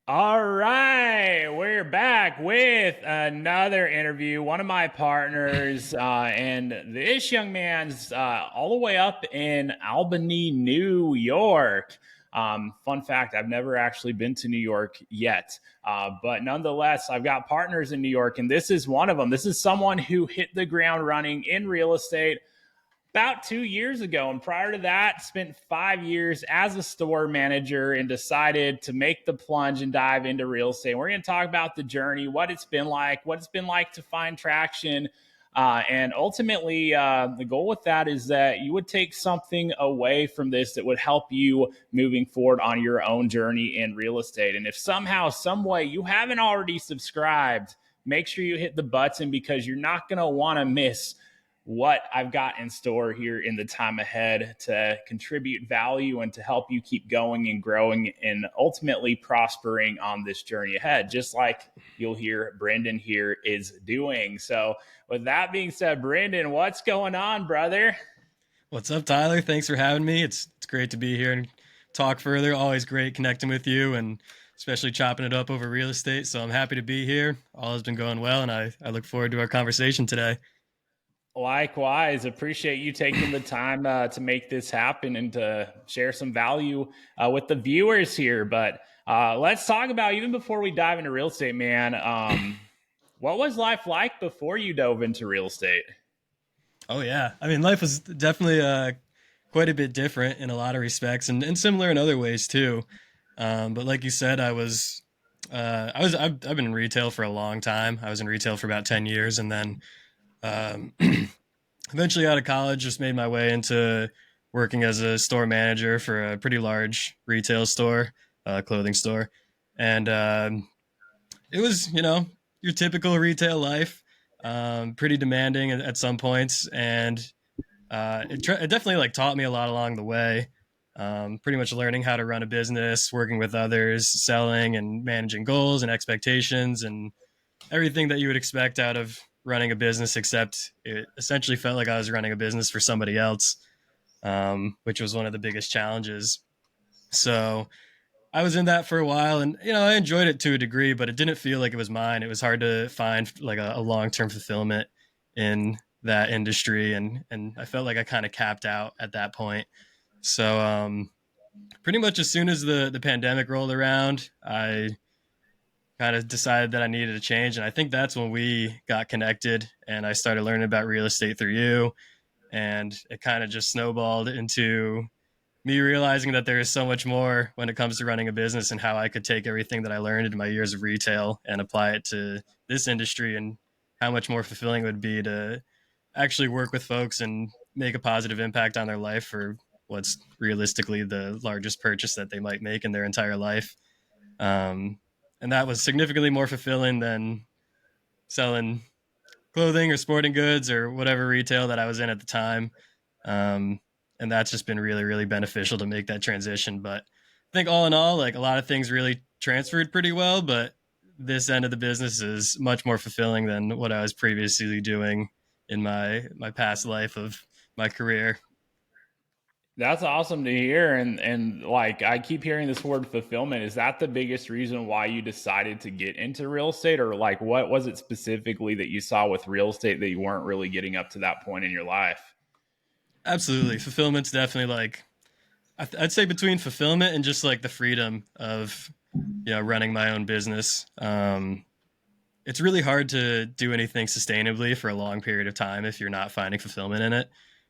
All right, we're back with another interview. One of my partners, and this young man's all the way up in Albany, New York. Fun fact, I've never actually been to New York yet, but nonetheless, I've got partners in New York, and this is one of them. This is someone who hit the ground running in real estate about 2 years ago. And prior to that, spent 5 years as a store manager and decided to make the plunge and dive into real estate. We're going to talk about the journey, what it's been like to find traction. And ultimately, the goal with that is that you would take something away from this that would help you moving forward on your own journey in real estate. And if somehow, some way you haven't already subscribed, make sure you hit the button because you're not going to want to miss what I've got in store here in the time ahead to contribute value and to help you keep going and growing and ultimately prospering on this journey ahead, just like you'll hear Brendon here is doing. So, with that being said, Brendon, what's going on, brother? What's up, Tyler? Thanks for having me. It's great to be here and talk further. Always great connecting with you and especially chopping it up over real estate. So I'm happy to be here. All has been going well, and I look forward to our conversation today. Likewise, appreciate you taking the time to make this happen and to share some value with the viewers here. But let's talk about, even before we dive into real estate, man. What was life like before you dove into real estate? Oh yeah, I mean, life was definitely quite a bit different in a lot of respects, and similar in other ways too. But like you said, I've been in retail for a long time. I was in retail for about 10 years, and then um, eventually out of college, just made my way into working as a store manager for a pretty large retail store, clothing store, and it was your typical retail life, pretty demanding at some points, and it definitely like taught me a lot along the way. Pretty much learning how to run a business, working with others, selling and managing goals and expectations, and everything that you would expect out of running a business, except it essentially felt like I was running a business for somebody else, which was one of the biggest challenges. So I was in that for a while, and I enjoyed it to a degree, but it didn't feel like it was mine. It was hard to find like a long term fulfillment in that industry, and I felt like I kind of capped out at that point. So pretty much as soon as the pandemic rolled around, I kind of decided that I needed a change, and I think that's when we got connected, and I started learning about real estate through you, and it kind of just snowballed into me realizing that there is so much more when it comes to running a business, and how I could take everything that I learned in my years of retail and apply it to this industry, and how much more fulfilling it would be to actually work with folks and make a positive impact on their life for what's realistically the largest purchase that they might make in their entire life. Um, and that was significantly more fulfilling than selling clothing or sporting goods or whatever retail that I was in at the time. Um, and that's just been really, really beneficial to make that transition. But I think all in all, like a lot of things really transferred pretty well, but this end of the business is much more fulfilling than what I was previously doing in my past life of my career. That's awesome to hear. And like, I keep hearing this word fulfillment. Is that the biggest reason why you decided to get into real estate? Or like, what was it specifically that you saw with real estate that you weren't really getting up to that point in your life? Absolutely. Fulfillment's definitely like, I'd say between fulfillment and just like the freedom of, running my own business. It's really hard to do anything sustainably for a long period of time if you're not finding fulfillment in it.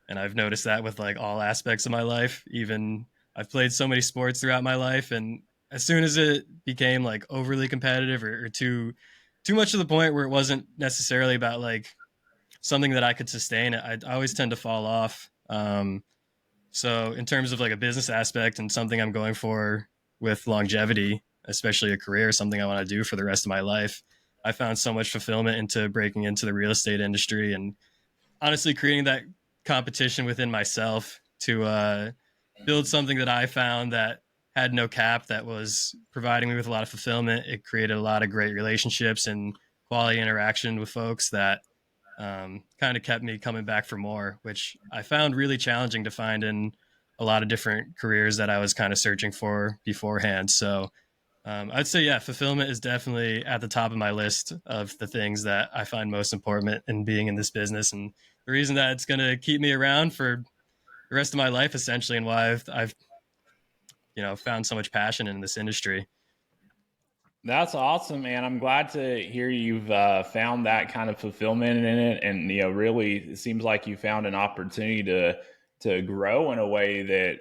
And I've noticed that with like all aspects of my life. Even I've played so many sports throughout my life, and as soon as it became like overly competitive, or too much to the point where it wasn't necessarily about like something that I could sustain, I always tend to fall off. So in terms of like a business aspect and something I'm going for with longevity, especially a career, something I want to do for the rest of my life, I found so much fulfillment into breaking into the real estate industry, and honestly creating that competition within myself to build something that I found that had no cap, that was providing me with a lot of fulfillment. It created a lot of great relationships and quality interaction with folks that kind of kept me coming back for more, which I found really challenging to find in a lot of different careers that I was kind of searching for beforehand. So I'd say, yeah, fulfillment is definitely at the top of my list of the things that I find most important in being in this business, and the reason that it's going to keep me around for the rest of my life, essentially, and why I've found so much passion in this industry. That's awesome, man. I'm glad to hear you've found that kind of fulfillment in it, and really, it seems like you found an opportunity to grow in a way that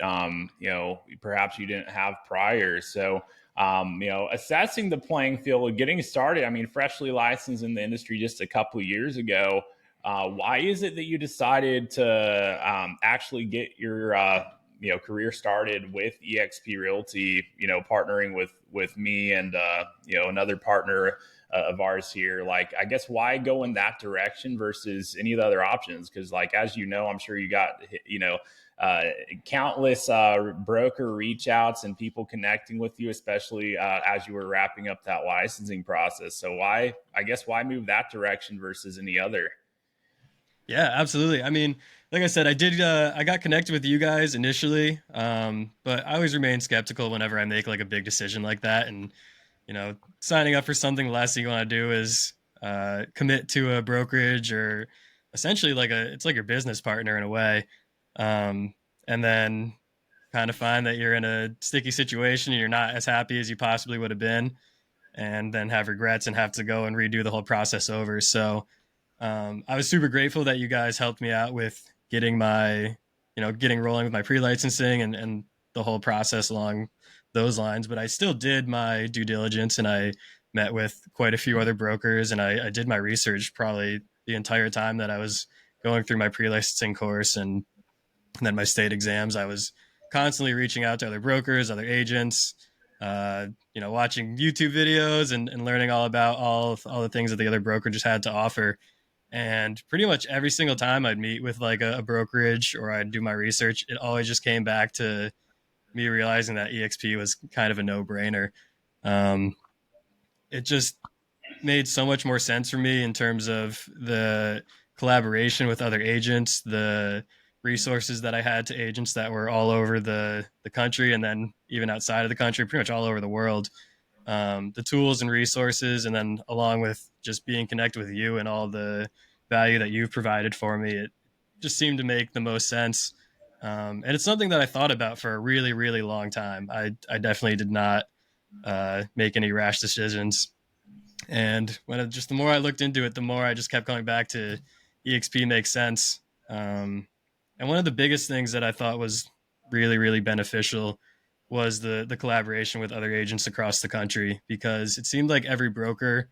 perhaps you didn't have prior. So, assessing the playing field, getting started. I mean, freshly licensed in the industry just a couple of years ago. Why is it that you decided to actually get your career started with EXP Realty, partnering with me and another partner of ours here? Like, I guess, why go in that direction versus any of the other options? Because, like, as you know, I'm sure you got uh, countless broker reach outs and people connecting with you, especially as you were wrapping up that licensing process. So why move that direction versus any other? Yeah, absolutely. I mean, like I said, I did. I got connected with you guys initially, but I always remain skeptical whenever I make like a big decision like that. And signing up for something, the last thing you want to do is commit to a brokerage or essentially like it's like your business partner in a way, um, and then kind of find that you're in a sticky situation and you're not as happy as you possibly would have been, and then have regrets and have to go and redo the whole process over. So I was super grateful that you guys helped me out with getting getting rolling with my pre-licensing and the whole process along those lines. But I still did my due diligence and I met with quite a few other brokers and I did my research probably the entire time that I was going through my pre-licensing course and then my state exams. I was constantly reaching out to other brokers, other agents, watching YouTube videos and learning all about all the things that the other broker had to offer. And pretty much every single time I'd meet with like a brokerage or I'd do my research, it always just came back to me realizing that EXP was kind of a no brainer. Um, it just made so much more sense for me in terms of the collaboration with other agents, the resources that I had to agents that were all over the country and then even outside of the country, pretty much all over the world. The tools and resources, and then along with just being connected with you and all the value that you've provided for me, it just seemed to make the most sense. And it's something that I thought about for a really, really long time. I definitely did not make any rash decisions. And just the more I looked into it, the more I just kept coming back to EXP makes sense. And one of the biggest things that I thought was really, really beneficial was the collaboration with other agents across the country because it seemed like every broker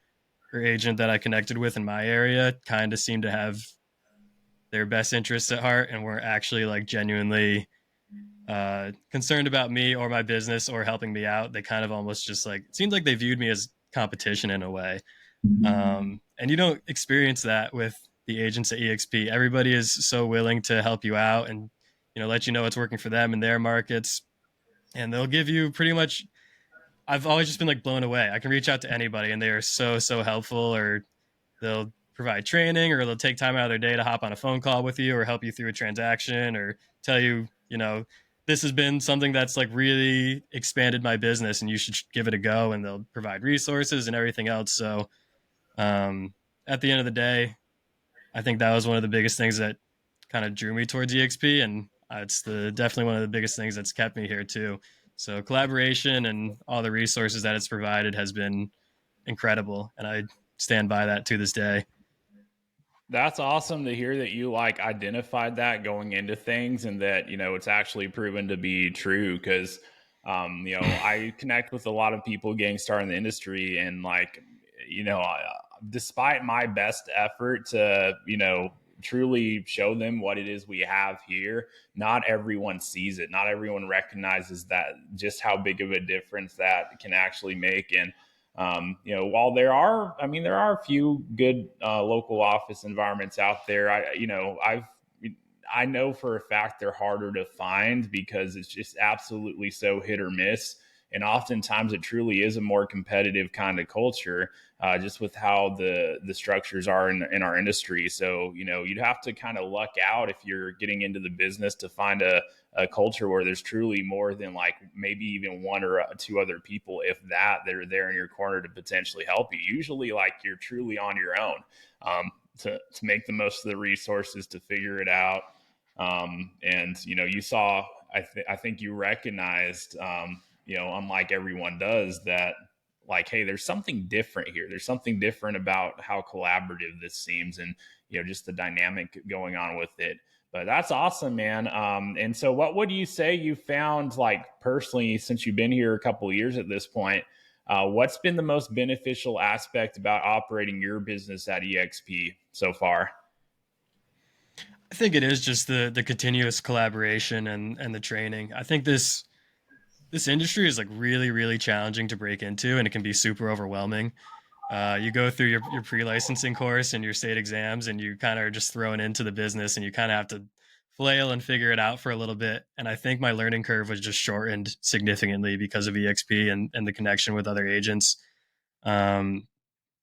or agent that I connected with in my area kind of seemed to have their best interests at heart and were actually like genuinely concerned about me or my business or helping me out. They kind of almost just like it seemed like they viewed me as competition in a way. And you don't experience that with the agents at EXP. Everybody is so willing to help you out and let you know what's working for them in their markets, and they'll give you pretty much. I've always just been like blown away. I can reach out to anybody, and they are so helpful. Or they'll provide training, or they'll take time out of their day to hop on a phone call with you, or help you through a transaction, or tell you, this has been something that's like really expanded my business, and you should give it a go. And they'll provide resources and everything else. So um, at the end of the day, I think that was one of the biggest things that kind of drew me towards EXP, and it's the definitely one of the biggest things that's kept me here too. So collaboration and all the resources that it's provided has been incredible, and I stand by that to this day. That's awesome to hear that you like identified that going into things and that, it's actually proven to be true. Cause, I connect with a lot of people getting started in the industry and like, despite my best effort to, truly show them what it is we have here, not everyone sees it. Not everyone recognizes that just how big of a difference that can actually make. And, while there are a few good local office environments out there. I know for a fact they're harder to find because it's just absolutely so hit or miss. And oftentimes it truly is a more competitive kind of culture, just with how the structures are in our industry. So, you'd have to kind of luck out if you're getting into the business to find a culture where there's truly more than like maybe even one or two other people, if that are there in your corner to potentially help you. Usually, like, you're truly on your own, to make the most of the resources to figure it out. And you saw, I think you recognized, unlike everyone does, that, like, hey, there's something different here. There's something different about how collaborative this seems, and just the dynamic going on with it. But that's awesome, man. And so, what would you say you found, like, personally, since you've been here a couple of years at this point? What's been the most beneficial aspect about operating your business at EXP so far? I think it is just the continuous collaboration and the training. I think this industry is like really challenging to break into, and it can be super overwhelming. You go through your pre-licensing course and your state exams, and you kind of are just thrown into the business, and you kind of have to flail and figure it out for a little bit. And I think my learning curve was just shortened significantly because of EXP and the connection with other agents. Um,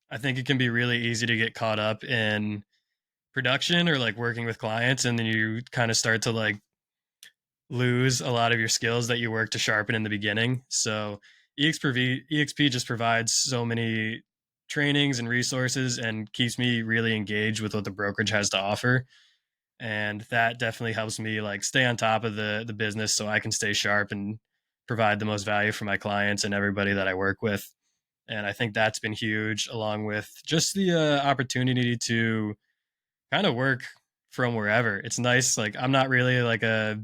I think it can be really easy to get caught up in production or like working with clients, and then you kind of start to like lose a lot of your skills that you work to sharpen in the beginning. So EXP just provides so many trainings and resources and keeps me really engaged with what the brokerage has to offer. And that definitely helps me like stay on top of the business so I can stay sharp and provide the most value for my clients and everybody that I work with. And I think that's been huge, along with just the opportunity to kind of work from wherever. It's nice. Like, I'm not really like a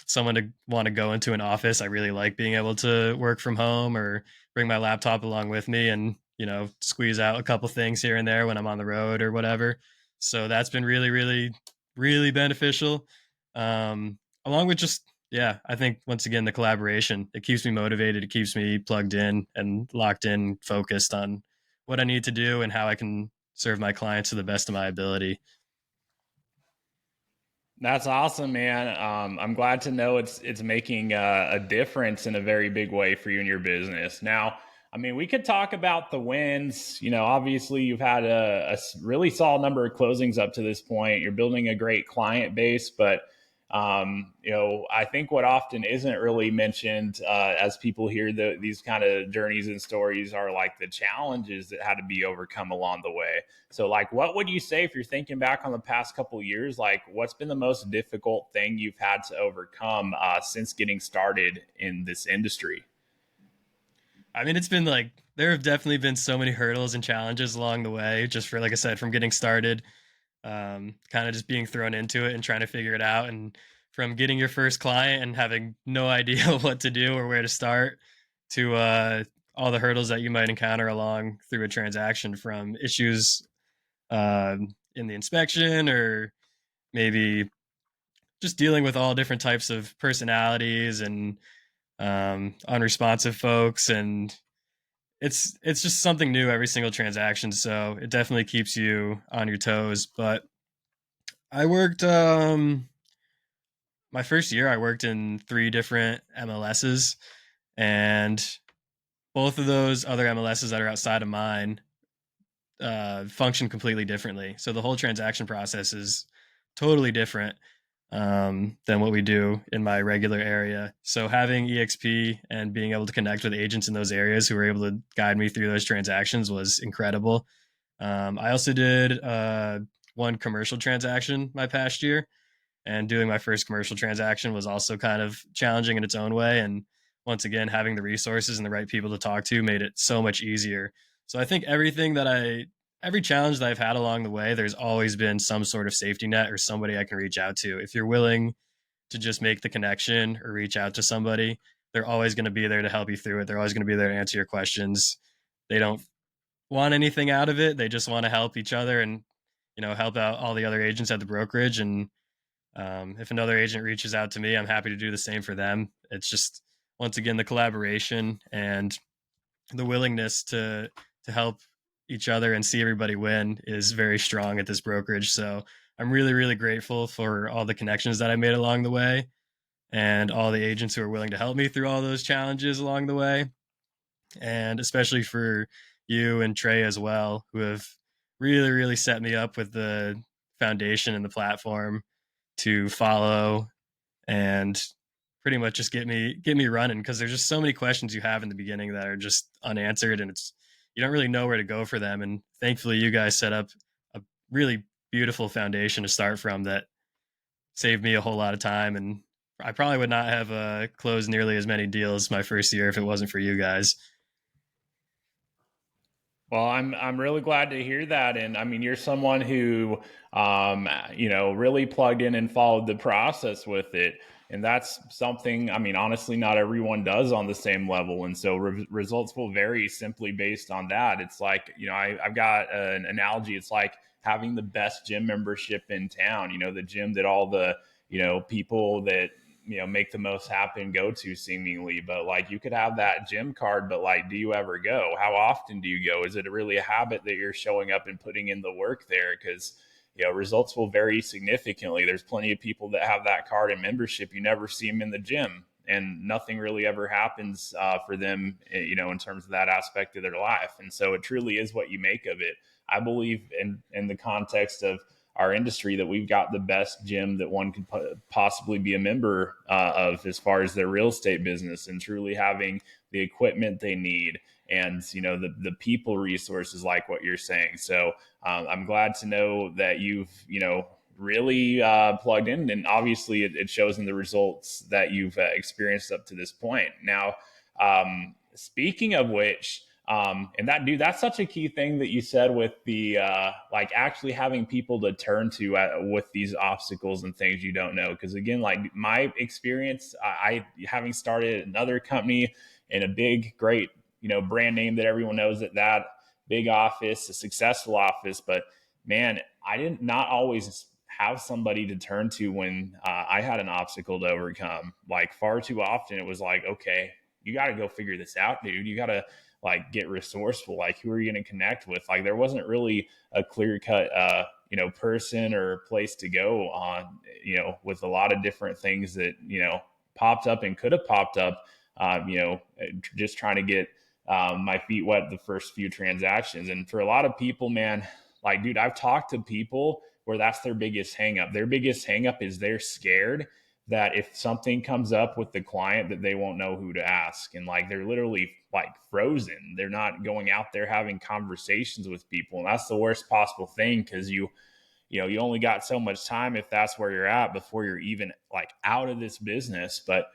someone to want to go into an office. I really like being able to work from home or bring my laptop along with me and, squeeze out a couple things here and there when I'm on the road or whatever. So that's been really beneficial. Along with just, yeah, I think once again, the collaboration, it keeps me motivated. It keeps me plugged in and locked in, focused on what I need to do and how I can serve my clients to the best of my ability. That's awesome, man. I'm glad to know it's making a difference in a very big way for you and your business. Now, I mean, we could talk about the wins. Obviously, you've had a really solid number of closings up to this point. You're building a great client base, but I think what often isn't really mentioned, as people hear these kind of journeys and stories, are like the challenges that had to be overcome along the way. So, like, what would you say if you're thinking back on the past couple of years? Like, what's been the most difficult thing you've had to overcome since getting started in this industry? I mean, it's been like there have definitely been so many hurdles and challenges along the way, just for like I said, from getting started, kind of just being thrown into it and trying to figure it out, and from getting your first client and having no idea what to do or where to start, to all the hurdles that you might encounter along through a transaction, from issues in the inspection, or maybe just dealing with all different types of personalities and unresponsive folks. And it's just something new every single transaction, so it definitely keeps you on your toes. But I worked my first year I worked in 3 different MLSs, and both of those other MLSs that are outside of mine function completely differently. So the whole transaction process is totally different than what we do in my regular area. So having EXP and being able to connect with agents in those areas who were able to guide me through those transactions was incredible. I also did one commercial transaction my past year, and doing my first commercial transaction was also kind of challenging in its own way. And once again, having the resources and the right people to talk to made it so much easier. So I think every challenge that I've had along the way, there's always been some sort of safety net or somebody I can reach out to. If you're willing to just make the connection or reach out to somebody, they're always going to be there to help you through it. They're always going to be there to answer your questions. They don't want anything out of it. They just want to help each other and, help out all the other agents at the brokerage. And if another agent reaches out to me, I'm happy to do the same for them. It's just, once again, the collaboration and the willingness to help each other and see everybody win is very strong at this brokerage. So I'm really grateful for all the connections that I made along the way. and all the agents who are willing to help me through all those challenges along the way. And especially for you and Trey as well, who have really, really set me up with the foundation and the platform to follow and pretty much just get me running, because there's just so many questions you have in the beginning that are just unanswered, and it's you don't really know where to go for them. And thankfully you guys set up a really beautiful foundation to start from that saved me a whole lot of time, and I probably would not have closed nearly as many deals my first year if it wasn't for you guys. Well, I'm really glad to hear that, and I mean, you're someone who, really plugged in and followed the process with it, and that's something. I mean, honestly, not everyone does on the same level, and so results will vary simply based on that. It's like, I've got an analogy. It's like having the best gym membership in town. The gym that all the people that make the most happen go to seemingly. But like, you could have that gym card, but like, do you ever go? How often do you go? Is it really a habit that you're showing up and putting in the work there? Because results will vary significantly. There's plenty of people that have that card and membership, you never see them in the gym, and nothing really ever happens for them, in terms of that aspect of their life. And so it truly is what you make of it. I believe in the context of our industry that we've got the best gym that one could possibly be a member of, as far as their real estate business, and truly having the equipment they need, and the people resources, like what you're saying. So I'm glad to know that you've really plugged in, and obviously it shows in the results that you've experienced up to this point. Now, speaking of which, and that, dude, that's such a key thing that you said with the like actually having people to turn to with these obstacles and things you don't know. Because again, like my experience, I having started another company in a big, great, brand name that everyone knows, that big office, a successful office, but man, I didn't not always have somebody to turn to when I had an obstacle to overcome. Like far too often, it was like, okay, you got to go figure this out, dude. You got to like get resourceful. Like, who are you going to connect with? Like, there wasn't really a clear cut person or place to go on, with a lot of different things that popped up and could have popped up, just trying to get my feet wet the first few transactions. And for a lot of people, man, like, dude, I've talked to people where that's their biggest hang up. Their biggest hang up is they're scared that if something comes up with the client, that they won't know who to ask. And like, they're literally like frozen. They're not going out there having conversations with people. And that's the worst possible thing, because you only got so much time, if that's where you're at, before you're even like out of this business. But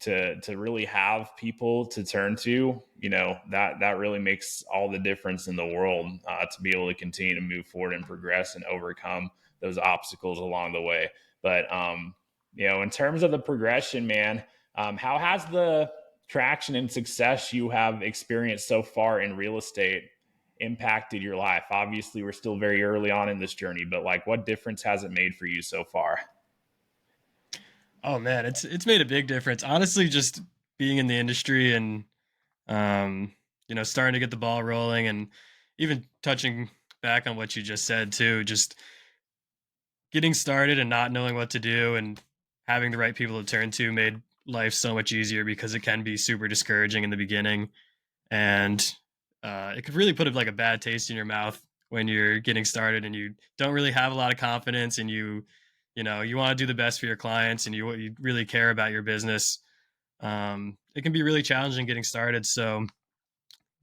to really have people to turn to, that really makes all the difference in the world, to be able to continue to move forward and progress and overcome those obstacles along the way. But in terms of the progression, man, how has the traction and success you have experienced so far in real estate impacted your life? Obviously, we're still very early on in this journey, but like, what difference has it made for you so far? Oh man, it's made a big difference. Honestly, just being in the industry and um, starting to get the ball rolling, and even touching back on what you just said too, just getting started and not knowing what to do and having the right people to turn to made life so much easier, because it can be super discouraging in the beginning, and it could really put like a bad taste in your mouth when you're getting started and you don't really have a lot of confidence, and you want to do the best for your clients, and you really care about your business. It can be really challenging getting started. So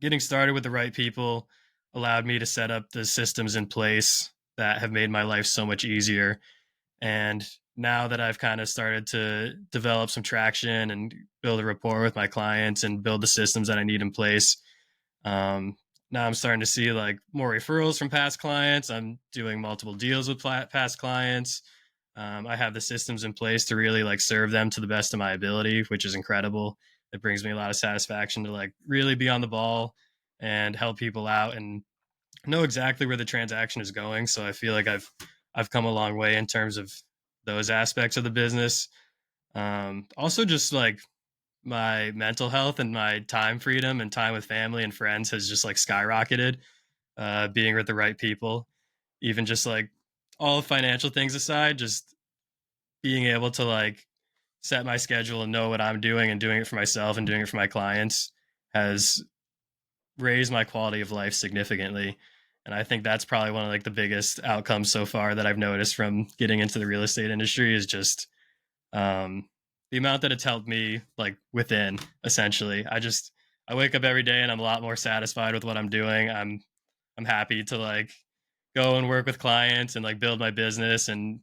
getting started with the right people allowed me to set up the systems in place that have made my life so much easier. And now that I've kind of started to develop some traction and build a rapport with my clients and build the systems that I need in place, um, now I'm starting to see like more referrals from past clients. I'm doing multiple deals with past clients. I have the systems in place to really like serve them to the best of my ability, which is incredible. It brings me a lot of satisfaction to like really be on the ball and help people out and know exactly where the transaction is going. So I feel like I've come a long way in terms of those aspects of the business. Also, just like my mental health and my time freedom and time with family and friends has just like skyrocketed. Being with the right people, even just like all financial things aside, just being able to like set my schedule and know what I'm doing and doing it for myself and doing it for my clients has raised my quality of life significantly. And I think that's probably one of like the biggest outcomes so far that I've noticed from getting into the real estate industry is just um, the amount that it's helped me like within essentially. I wake up every day and I'm a lot more satisfied with what I'm doing. I'm happy to like go and work with clients and like build my business and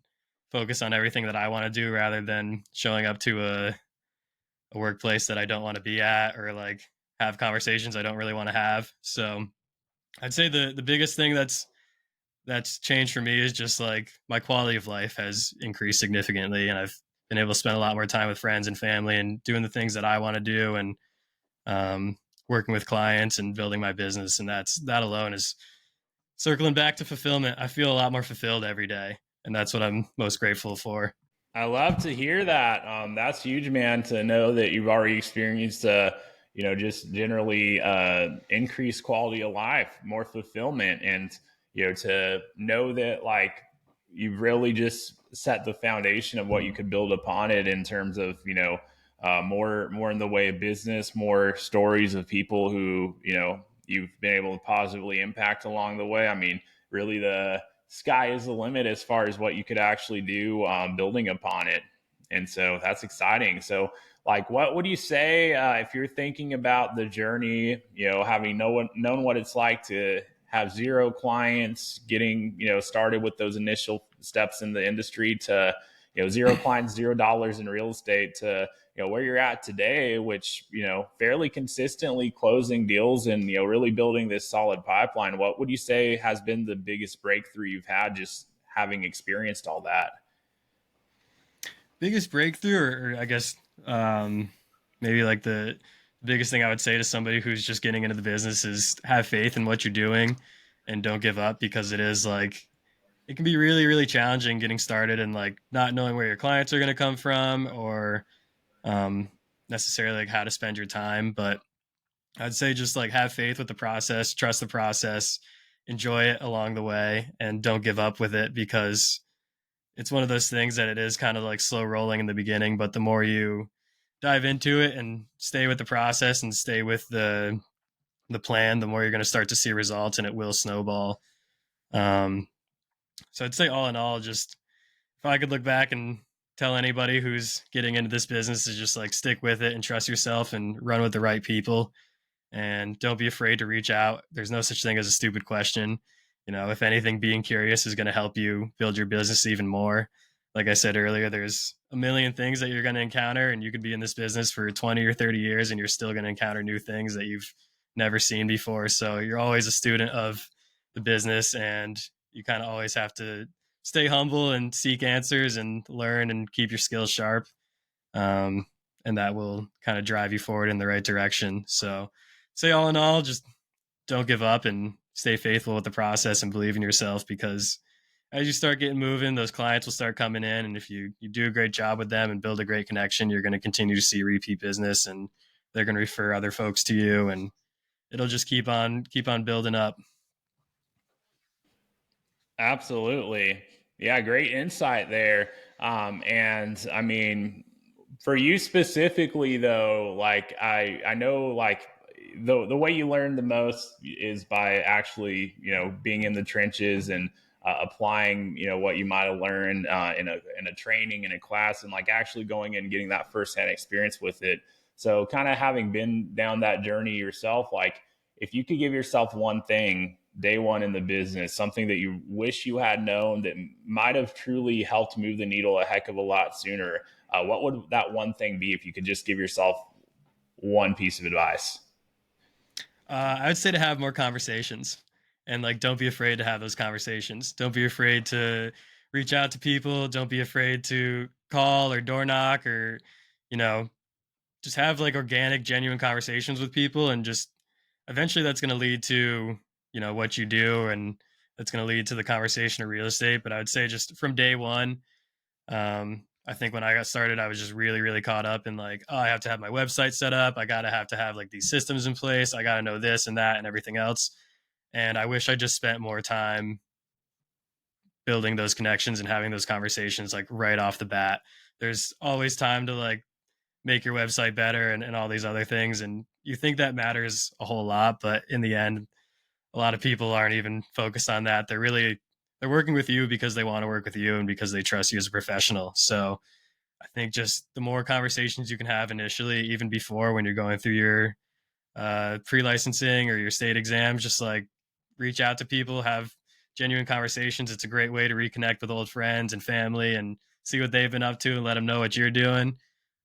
focus on everything that I want to do rather than showing up to a workplace that I don't want to be at or like have conversations I don't really want to have. So I'd say the biggest thing that's changed for me is just like my quality of life has increased significantly, and I've been able to spend a lot more time with friends and family and doing the things that I want to do, and um, working with clients and building my business. And that alone is circling back to fulfillment. I feel a lot more fulfilled every day, and that's what I'm most grateful for. I love to hear that. That's huge, man, to know that you've already experienced, just generally increased quality of life, more fulfillment, and to know that like you've really just set the foundation of what you could build upon it in terms of more in the way of business, more stories of people who you've been able to positively impact along the way. I mean, really the sky is the limit as far as what you could actually do building upon it. And so that's exciting. So, like, what would you say if you're thinking about the journey, having known what it's like to have zero clients, getting, started with those initial steps in the industry to, zero clients, $0 in real estate to, where you're at today, which, fairly consistently closing deals and, really building this solid pipeline. What would you say has been the biggest breakthrough you've had just having experienced all that? Biggest breakthrough, or I guess maybe like the biggest thing I would say to somebody who's just getting into the business is have faith in what you're doing and don't give up, because it is like it can be really really challenging getting started and like not knowing where your clients are going to come from or um, necessarily like how to spend your time. But I'd say just like have faith with the process, trust the process, enjoy it along the way, and don't give up with it, because it's one of those things that it is kind of like slow rolling in the beginning, but the more you dive into it and stay with the process and stay with the plan, the more you're going to start to see results, and it will snowball. Um, so I'd say all in all, just if I could look back and tell anybody who's getting into this business is just like stick with it and trust yourself and run with the right people, and don't be afraid to reach out. There's no such thing as a stupid question. If anything, being curious is going to help you build your business even more. Like I said earlier, there's a million things that you're going to encounter, and you could be in this business for 20 or 30 years and you're still going to encounter new things that you've never seen before. So you're always a student of the business, and you kind of always have to stay humble and seek answers and learn and keep your skills sharp. Um, and that will kind of drive you forward in the right direction. So, say all in all, just don't give up and stay faithful with the process and believe in yourself, because as you start getting moving, those clients will start coming in. And if you do a great job with them and build a great connection, you're going to continue to see repeat business, and they're going to refer other folks to you, and it'll just keep on building up. Absolutely. Yeah, great insight there. And I mean, for you specifically though, like I know like the way you learn the most is by actually, being in the trenches and applying, what you might have learned in a training in a class and like actually going and getting that firsthand experience with it. So kind of having been down that journey yourself, like if you could give yourself one thing day one in the business, something that you wish you had known that might have truly helped move the needle a heck of a lot sooner, what would that one thing be if you could just give yourself one piece of advice? I would say to have more conversations, and like don't be afraid to have those conversations. Don't be afraid to reach out to people. Don't be afraid to call or door knock, or you know just have like organic, genuine conversations with people, and just eventually that's going to lead to what you do, and that's going to lead to the conversation of real estate. But I would say just from day one, I think when I got started, I was just really, really caught up in like, oh, I have to have my website set up. I gotta have to have like these systems in place. I gotta know this and that and everything else. And I wish I just spent more time building those connections and having those conversations like right off the bat. There's always time to like make your website better and all these other things. And you think that matters a whole lot, but in the end, a lot of people aren't even focused on that. They're working with you because they want to work with you and because they trust you as a professional. So I think just the more conversations you can have initially, even before when you're going through your pre-licensing or your state exams, just like reach out to people, have genuine conversations. It's a great way to reconnect with old friends and family and see what they've been up to and let them know what you're doing.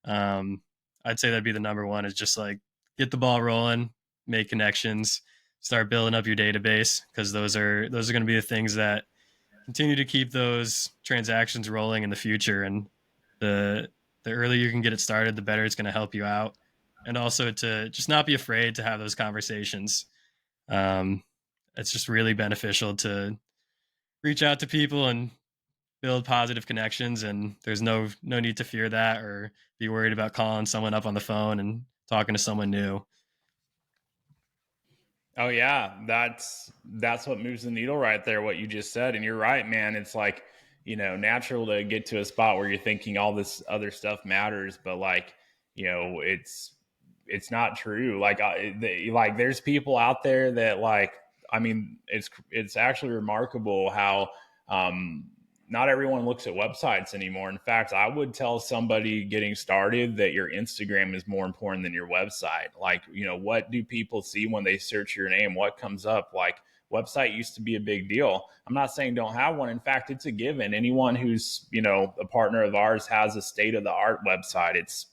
um, I'd say that'd be the number one, is just like get the ball rolling, make connections, start building up your database, because those are going to be the things that continue to keep those transactions rolling in the future. And the the earlier you can get it started, the better it's going to help you out. And also to just not be afraid to have those conversations. Um, it's just really beneficial to reach out to people and build positive connections. And there's no need to fear that or be worried about calling someone up on the phone and talking to someone new. Oh yeah, that's what moves the needle right there. What you just said, and you're right, man. It's like natural to get to a spot where you're thinking all this other stuff matters, but like it's not true. Like like there's people out there that like I mean it's actually remarkable how um not everyone looks at websites anymore. In fact, I would tell somebody getting started that your Instagram is more important than your website. Like, what do people see when they search your name? What comes up? Like, website used to be a big deal. I'm not saying don't have one. In fact, it's a given. Anyone who's, a partner of ours has a state of the art website. It's,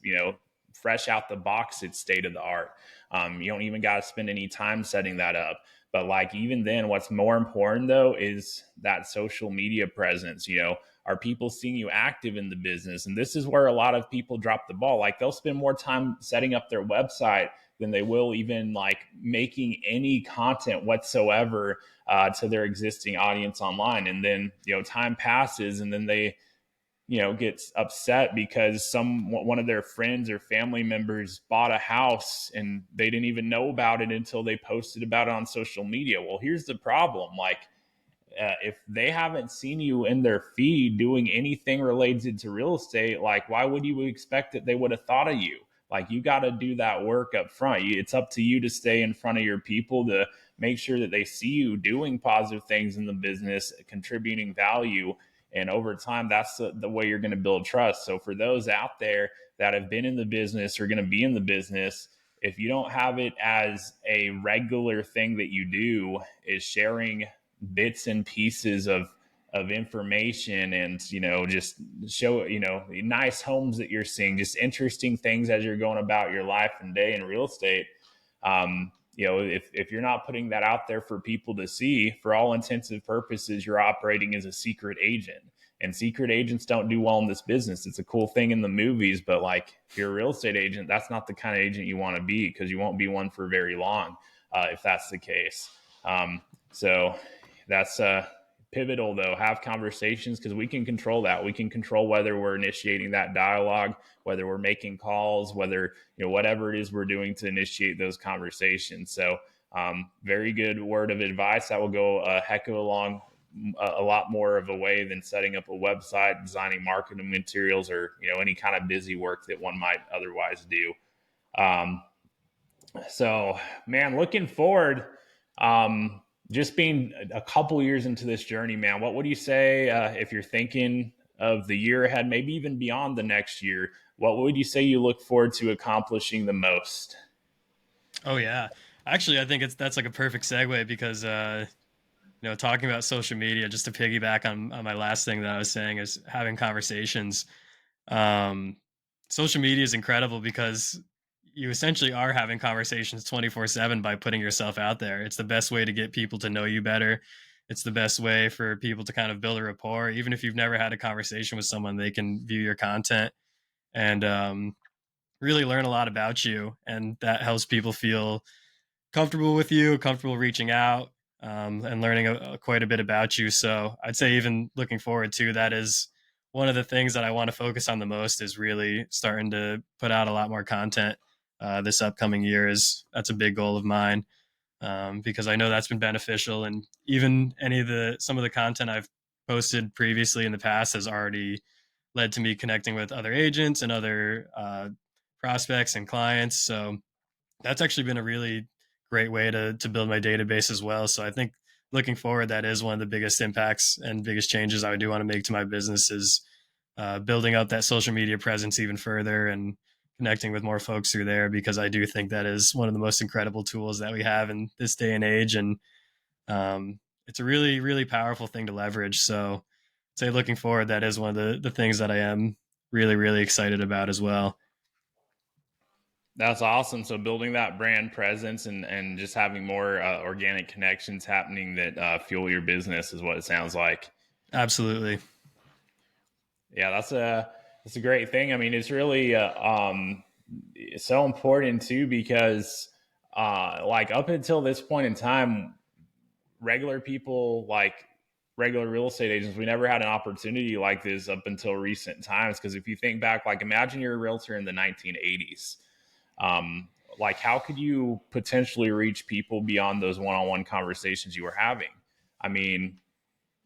fresh out the box, it's state of the art. You don't even got to spend any time setting that up. But like even then, what's more important though is that social media presence. Are people seeing you active in the business? And this is where a lot of people drop the ball. Like they'll spend more time setting up their website than they will even like making any content whatsoever to their existing audience online. And then time passes, and then they gets upset because one of their friends or family members bought a house and they didn't even know about it until they posted about it on social media. Well, here's the problem. Like, if they haven't seen you in their feed doing anything related to real estate, like why would you expect that they would have thought of you? Like you got to do that work up front. It's up to you to stay in front of your people to make sure that they see you doing positive things in the business, contributing value. And over time, that's the way you're going to build trust. So for those out there that have been in the business or going to be in the business, if you don't have it as a regular thing that you do, is sharing bits and pieces of information and just show nice homes that you're seeing, just interesting things as you're going about your life and day in real estate. If you're not putting that out there for people to see, for all intents and purposes, you're operating as a secret agent. And secret agents don't do well in this business. It's a cool thing in the movies, but like if you're a real estate agent, that's not the kind of agent you want to be, because you won't be one for very long if that's the case. So that's pivotal, though. Have conversations, because we can control that. We can control whether we're initiating that dialogue, whether we're making calls, whether whatever it is we're doing to initiate those conversations. So very good word of advice that will go a heck of a lot more of a way than setting up a website, designing marketing materials, or any kind of busy work that one might otherwise do. um, so, man, looking forward, just being a couple years into this journey, man, what would you say if you're thinking of the year ahead, maybe even beyond the next year? What would you say you look forward to accomplishing the most? Oh yeah, actually, I think that's like a perfect segue because talking about social media, just to piggyback on my last thing that I was saying, is having conversations. Um, Social media is incredible because you essentially are having conversations 24/7 by putting yourself out there. It's the best way to get people to know you better. It's the best way for people to kind of build a rapport. Even if you've never had a conversation with someone, they can view your content and really learn a lot about you. And that helps people feel comfortable with you, comfortable reaching out, and learning quite a bit about you. So I'd say even looking forward to that is one of the things that I want to focus on the most, is really starting to put out a lot more content this upcoming year. That's a big goal of mine, because I know that's been beneficial. And even some of the content I've posted previously in the past has already led to me connecting with other agents and other prospects and clients. So that's actually been a really great way to build my database as well. So I think looking forward, that is one of the biggest impacts and biggest changes I do want to make to my business is building up that social media presence even further and connecting with more folks through there, because I do think that is one of the most incredible tools that we have in this day and age. And it's a really, really powerful thing to leverage. So I'd say looking forward, that is one of the things that I am really, really excited about as well. That's awesome. So building that brand presence and just having more organic connections happening that fuel your business is what it sounds like. Absolutely. Yeah, that's a great thing. I mean, it's really it's so important too because like up until this point in time, regular people like regular real estate agents, we never had an opportunity like this up until recent times. Because if you think back, like imagine you're a realtor in the 1980s. Um, like how could you potentially reach people beyond those one-on-one conversations you were having? I mean,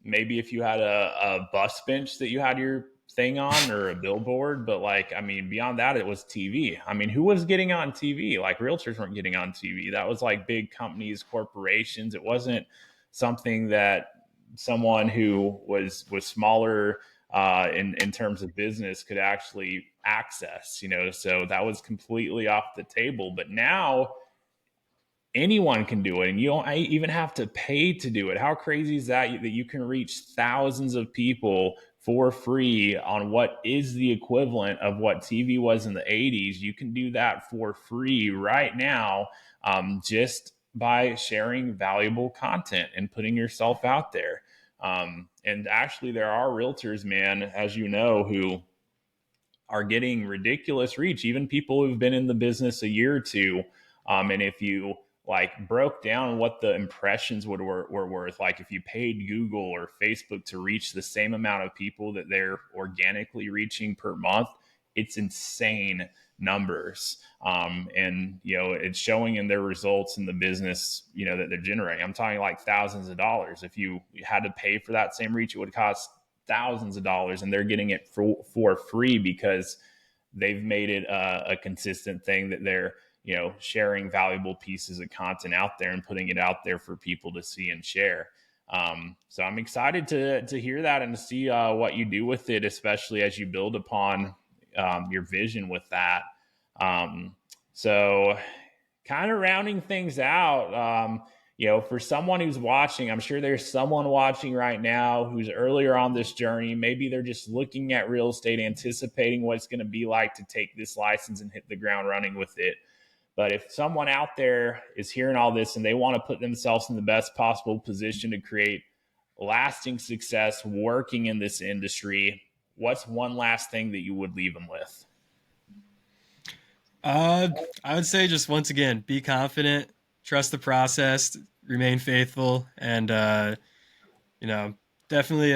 maybe if you had a bus bench that you had your thing on or a billboard, but like I mean beyond that it was TV. I mean, who was getting on TV? Like realtors weren't getting on TV. That was like big companies, corporations. It wasn't something that someone who was smaller in terms of business could actually access, you know. So that was completely off the table. But now anyone can do it, and you don't even have to pay to do it. How crazy is that you can reach thousands of people for free on what is the equivalent of what TV was in the 80s? You can do that for free right now, just by sharing valuable content and putting yourself out there. And actually there are realtors, man, as you know, who are getting ridiculous reach, even people who've been in the business a year or two. And if you like broke down what the impressions were worth, like if you paid Google or Facebook to reach the same amount of people that they're organically reaching per month, it's insane numbers. And you know, it's showing in their results in the business, you know, that they're generating. I'm talking like thousands of dollars. If you had to pay for that same reach, it would cost thousands of dollars, and they're getting it for free because they've made it a consistent thing that they're, you know, sharing valuable pieces of content out there and putting it out there for people to see and share. So I'm excited to hear that and to see what you do with it, especially as you build upon your vision with that. Um, so kind of rounding things out, you know, for someone who's watching, I'm sure there's someone watching right now who's earlier on this journey. Maybe they're just looking at real estate, anticipating what it's going to be like to take this license and hit the ground running with it. But if someone out there is hearing all this and they want to put themselves in the best possible position to create lasting success working in this industry, what's one last thing that you would leave them with? Uh, I would say just once again, be confident, trust the process, remain faithful, and you know, definitely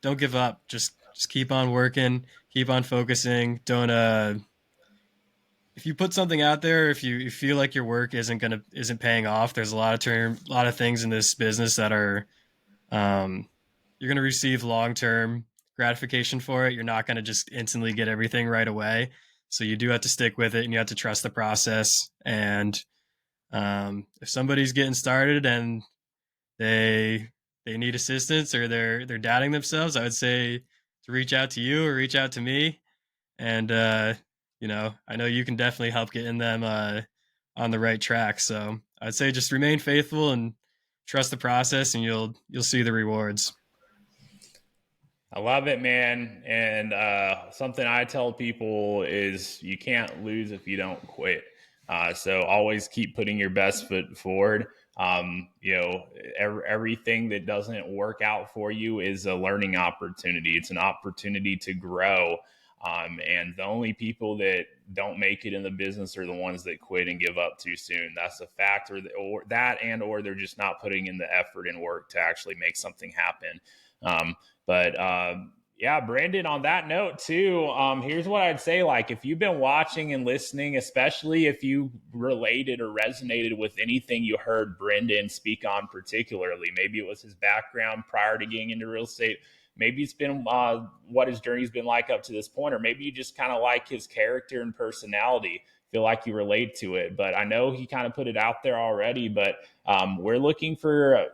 don't give up. Just keep on working, keep on focusing. Don't if you put something out there, if you feel like your work isn't paying off, there's a lot of things in this business that are um, you're gonna receive long term gratification for it. You're not gonna just instantly get everything right away. So you do have to stick with it, and you have to trust the process. And if somebody's getting started and they they need assistance or they're doubting themselves, I would say to reach out to you or reach out to me. And you know, I know you can definitely help getting them on the right track. So I'd say just remain faithful and trust the process, and you'll see the rewards. I love it, man. And something I tell people is you can't lose if you don't quit. So always keep putting your best foot forward. You know, everything that doesn't work out for you is a learning opportunity. It's an opportunity to grow. And the only people that don't make it in the business are the ones that quit and give up too soon. That's a fact, or that, and or they're just not putting in the effort and work to actually make something happen. But Yeah, Brendon, on that note too, here's what I'd say. Like, if you've been watching and listening, especially if you related or resonated with anything you heard Brendon speak on, particularly, maybe it was his background prior to getting into real estate. Maybe it's been what his journey's been like up to this point, or maybe you just kind of like his character and personality, feel like you relate to it. But I know he kind of put it out there already, but we're looking for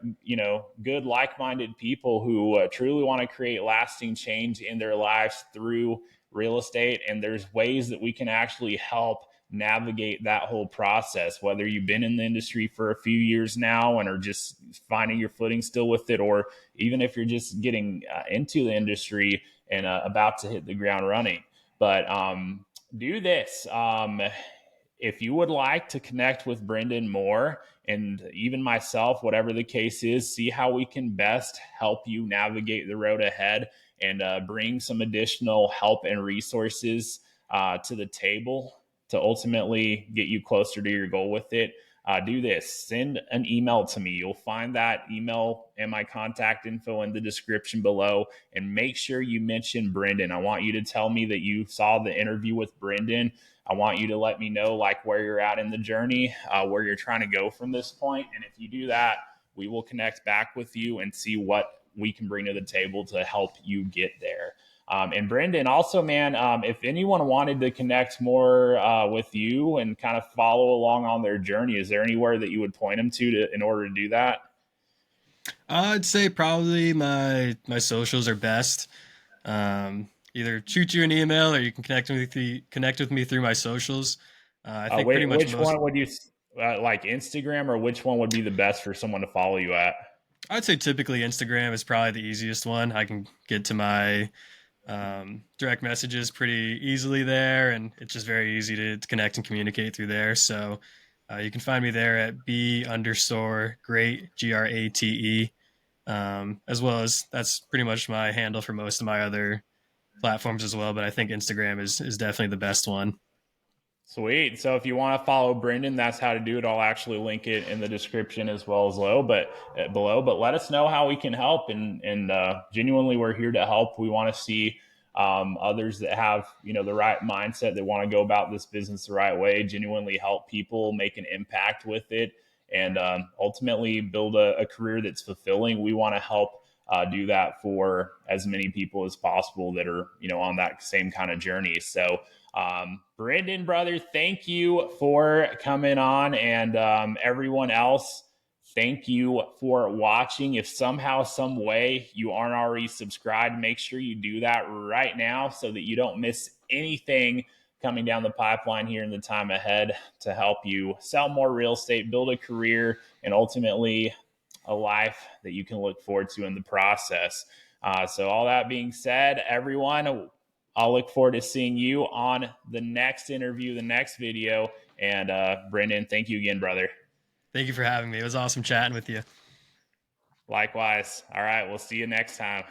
good like-minded people who truly want to create lasting change in their lives through real estate, and there's ways that we can actually help navigate that whole process, whether you've been in the industry for a few years now and are just finding your footing still with it, or even if you're just getting into the industry and about to hit the ground running. But do this. If you would like to connect with Brendon more, and even myself, whatever the case is, see how we can best help you navigate the road ahead and bring some additional help and resources to the table to ultimately get you closer to your goal with it. Do this. Send an email to me. You'll find that email and my contact info in the description below. And make sure you mention Brendon. I want you to tell me that you saw the interview with Brendon. I want you to let me know like where you're at in the journey, where you're trying to go from this point. And if you do that, we will connect back with you and see what we can bring to the table to help you get there. And Brendon, also, man, if anyone wanted to connect more with you and kind of follow along on their journey, is there anywhere that you would point them to in order to do that? I'd say probably my socials are best. Either shoot you an email or you can connect with me through my socials. I think pretty much Which most. one would you like, Instagram, or which one would be the best for someone to follow you at? I'd say typically Instagram is probably the easiest one. I can get to my direct messages pretty easily there, and it's just very easy to connect and communicate through there. So you can find me there at b underscore great grate, as well as that's pretty much my handle for most of my other platforms as well. But I think Instagram is definitely the best one. Sweet. So if you want to follow Brendon, that's how to do it. I'll actually link it in the description as well as below. But let us know how we can help, and genuinely, we're here to help. We want to see others that have the right mindset, that want to go about this business the right way, genuinely help people, make an impact with it, and ultimately build a career that's fulfilling. We want to help do that for as many people as possible that are on that same kind of journey. So Brendon, brother, thank you for coming on, and everyone else, thank you for watching. If somehow, some way you aren't already subscribed, make sure you do that right now so that you don't miss anything coming down the pipeline here in the time ahead to help you sell more real estate, build a career, and ultimately a life that you can look forward to in the process. So all that being said, everyone, I'll look forward to seeing you on the next interview, the next video. And Brendon, thank you again, brother. Thank you for having me. It was awesome chatting with you. Likewise. All right, we'll see you next time.